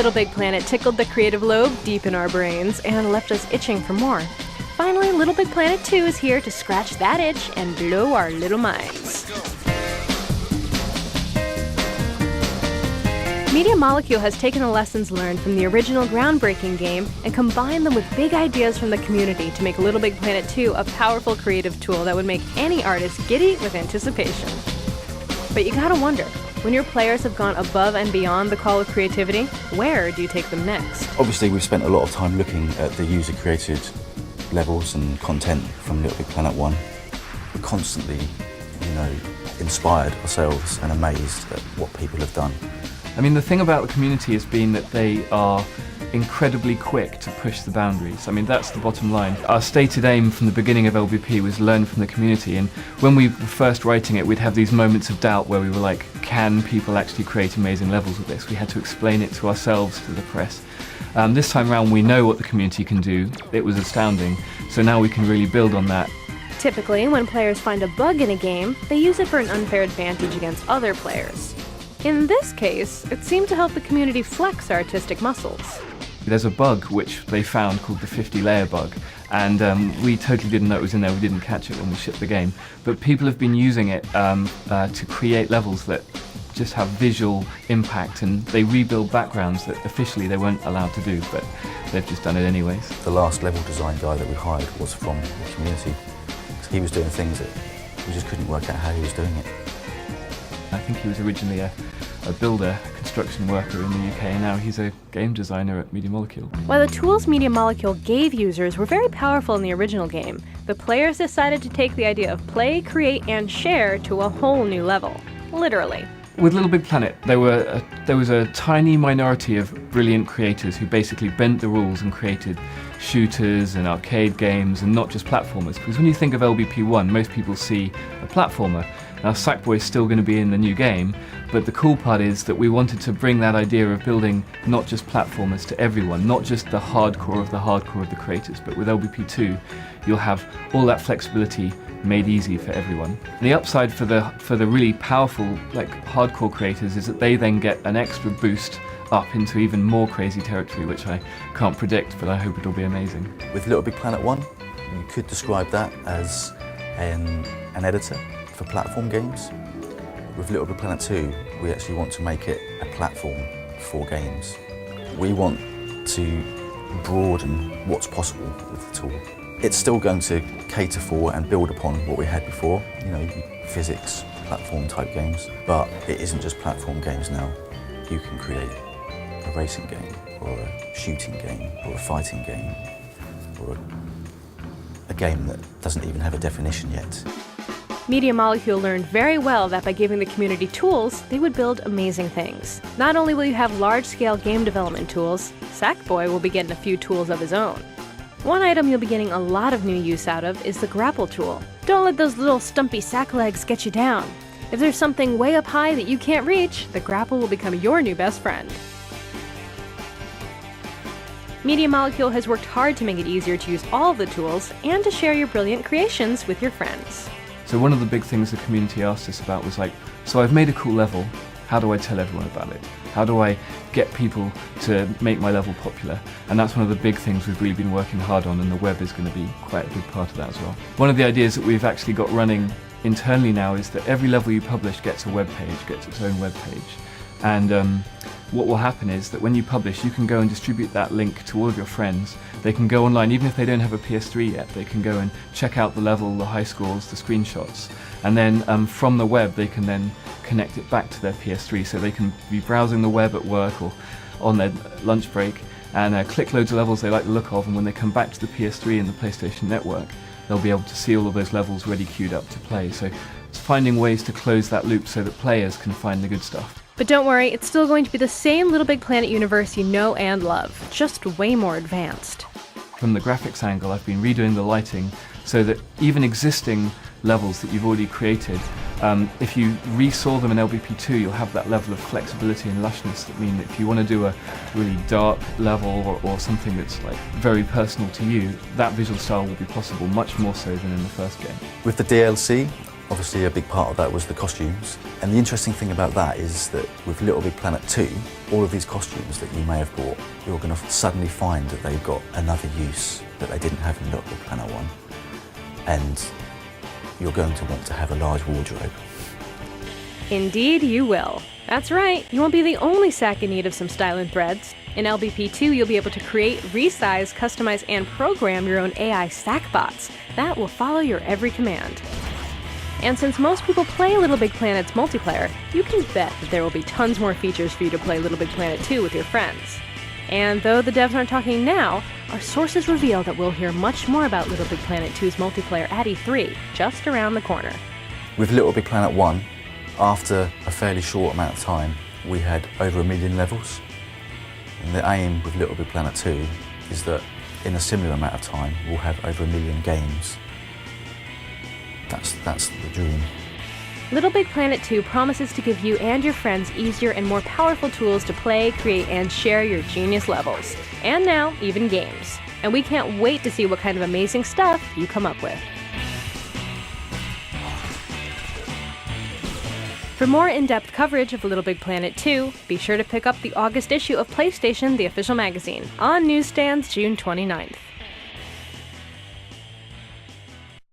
Little Big Planet tickled the creative lobe deep in our brains and left us itching for more. Finally, Little Big Planet 2 is here to scratch that itch and blow our little minds. Media Molecule has taken the lessons learned from the original groundbreaking game and combined them with big ideas from the community to make Little Big Planet 2 a powerful creative tool that would make any artist giddy with anticipation. But you gotta wonder, when your players have gone above and beyond the call of creativity, where do you take them next? Obviously, we've spent a lot of time looking at the user-created levels and content from Little Big Planet 1. We're constantly, inspired ourselves and amazed at what people have done. I mean, the thing about the community has been that they are incredibly quick to push the boundaries. I mean, that's the bottom line. Our stated aim from the beginning of LBP was learn from the community, and when we were first writing it, we'd have these moments of doubt where we were like, can people actually create amazing levels with this? We had to explain it to ourselves, to the press. This time around, we know what the community can do. It was astounding, so now we can really build on that. Typically, when players find a bug in a game, they use it for an unfair advantage against other players. In this case, it seemed to help the community flex artistic muscles. There's a bug which they found called the 50-layer bug, and we totally didn't know it was in there. We didn't catch it when we shipped the game. But people have been using it to create levels that just have visual impact, and they rebuild backgrounds that officially they weren't allowed to do, but they've just done it anyways. The last level design guy that we hired was from the community. He was doing things that we just couldn't work out how he was doing it. I think he was originally a builder, a construction worker in the UK, and now he's a game designer at Media Molecule. While the tools Media Molecule gave users were very powerful in the original game, the players decided to take the idea of play, create, and share to a whole new level. Literally. With Little Big Planet, there was a tiny minority of brilliant creators who basically bent the rules and created shooters and arcade games and not just platformers. Because when you think of LBP1, most people see a platformer. Now Sackboy is still going to be in the new game, but the cool part is that we wanted to bring that idea of building not just platformers to everyone, not just the hardcore of the creators, but with LBP2 you'll have all that flexibility made easy for everyone. And the upside for the really powerful, like hardcore creators, is that they then get an extra boost up into even more crazy territory, which I can't predict, but I hope it'll be amazing. With Little Big Planet 1, you could describe that as an editor for platform games. With Little Big Planet 2, we actually want to make it a platform for games. We want to broaden what's possible with the tool. It's still going to cater for and build upon what we had before, physics, platform type games, but it isn't just platform games now. You can create a racing game, or a shooting game, or a fighting game, or a game that doesn't even have a definition yet. Media Molecule learned very well that by giving the community tools, they would build amazing things. Not only will you have large-scale game development tools, Sackboy will be getting a few tools of his own. One item you'll be getting a lot of new use out of is the grapple tool. Don't let those little stumpy sack legs get you down. If there's something way up high that you can't reach, the grapple will become your new best friend. Media Molecule has worked hard to make it easier to use all of the tools and to share your brilliant creations with your friends. So one of the big things the community asked us about was like, so I've made a cool level, how do I tell everyone about it? How do I get people to make my level popular? And that's one of the big things we've really been working hard on, and the web is going to be quite a big part of that as well. One of the ideas that we've actually got running internally now is that every level you publish gets a web page, gets its own web page. And what will happen is that when you publish, you can go and distribute that link to all of your friends. They can go online, even if they don't have a PS3 yet, they can go and check out the level, the high scores, the screenshots. And then from the web, they can then connect it back to their PS3, so they can be browsing the web at work or on their lunch break and click loads of levels they like the look of, and when they come back to the PS3 and the PlayStation Network, they'll be able to see all of those levels ready queued up to play. So it's finding ways to close that loop so that players can find the good stuff. But don't worry, it's still going to be the same Little Big Planet universe you know and love, just way more advanced. From the graphics angle, I've been redoing the lighting so that even existing levels that you've already created, if you resaw them in LBP2, you'll have that level of flexibility and lushness that mean that if you want to do a really dark level or something that's like very personal to you, that visual style will be possible much more so than in the first game. With the DLC, Obviously a big part of that was the costumes. And the interesting thing about that is that with Little Big Planet 2, all of these costumes that you may have bought, you're going to suddenly find that they've got another use that they didn't have in Little Big Planet 1. And you're going to want to have a large wardrobe. Indeed you will. That's right, you won't be the only sack in need of some style and threads. In LBP2, you'll be able to create, resize, customize, and program your own AI sack bots that will follow your every command. And since most people play Little Big Planet's multiplayer, you can bet that there will be tons more features for you to play Little Big Planet 2 with your friends. And though the devs aren't talking now, our sources reveal that we'll hear much more about Little Big Planet 2's multiplayer at E3, just around the corner. With Little Big Planet 1, after a fairly short amount of time, we had over 1 million levels. And the aim with Little Big Planet 2 is that in a similar amount of time, we'll have over 1 million games. That's the dream. Little Big Planet 2 promises to give you and your friends easier and more powerful tools to play, create, and share your genius levels. And now, even games. And we can't wait to see what kind of amazing stuff you come up with. For more in-depth coverage of Little Big Planet 2, be sure to pick up the August issue of PlayStation, the official magazine, on newsstands June 29th.